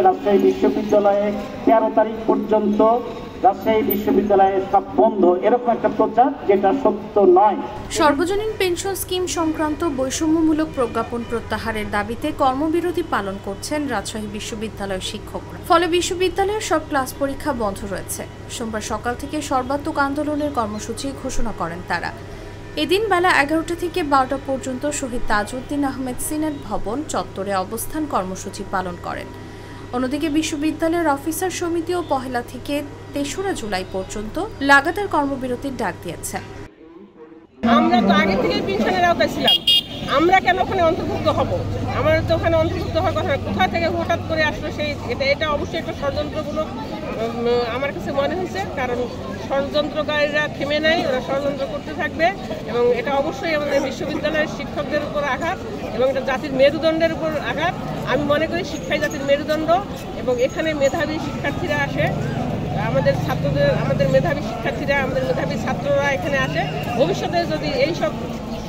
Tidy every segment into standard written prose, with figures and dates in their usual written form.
রাজশাহী বিশ্ববিদ্যালয়ে 13 তারিখ পর্যন্ত রাজশাহী বিশ্ববিদ্যালয়ে সব বন্ধ, এরকম একটা প্রচার, যেটা সত্য নয়। সর্বজনীন পেনশন স্কিম সংক্রান্ত বৈষম্যমূলক প্রজ্ঞাপন প্রত্যাহারের দাবিতে কর্মবিরতি পালন করছেন রাজশাহী বিশ্ববিদ্যালয়ের শিক্ষকরা। ফলে বিশ্ববিদ্যালয়ের সব ক্লাস পরীক্ষা বন্ধ রয়েছে। সোমবার সকাল থেকে সর্বাত্মক আন্দোলনের কর্মসূচি ঘোষণা করেন তারা। এদিন বেলা 11টা থেকে 12টা পর্যন্ত শহীদ তাজউদ্দিন আহমেদ সিনেট ভবন চত্বরে অবস্থান কর্মসূচি পালন করেন। অন্যদিকে বিশ্ববিদ্যালয়ের অফিসার সমিতিও 1 থেকে 3রা জুলাই পর্যন্ত লাগাতার কর্মবিরতির ডাক দিয়েছে। আমরা তো আগে থেকে পেনশনের আওতায় ছিলাম, আমরা কেন ওখানে অন্তর্ভুক্ত হব? আমাদের তো ওখানে অন্তর্ভুক্ত হওয়ার কথা না। কোথা থেকে হঠাৎ করে আসলো সেই এটা অবশ্যই একটা ষড়যন্ত্রমূলক আমার কাছে মনে হয়েছে, কারণ ষড়যন্ত্রকারীরা থেমে নাই, ওরা ষড়যন্ত্র করতে থাকবে এবং এটা অবশ্যই আমাদের বিশ্ববিদ্যালয়ের শিক্ষকদের উপর আঘাত এবং এটা জাতির মেরুদণ্ডের উপর আঘাত। আমি মনে করি শিক্ষাই জাতির মেরুদণ্ড এবং এখানে মেধাবী শিক্ষার্থীরা আসে, আমাদের মেধাবী শিক্ষার্থীরা, আমাদের মেধাবী ছাত্ররা এখানে আসে। ভবিষ্যতে যদি এইসব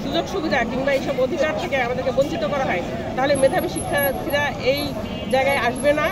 সুযোগ সুবিধা কিংবা এইসব অধিকার থেকে আমাদেরকে বঞ্চিত করা হয়, তাহলে মেধাবী শিক্ষার্থীরা এই জায়গায় আসবে না।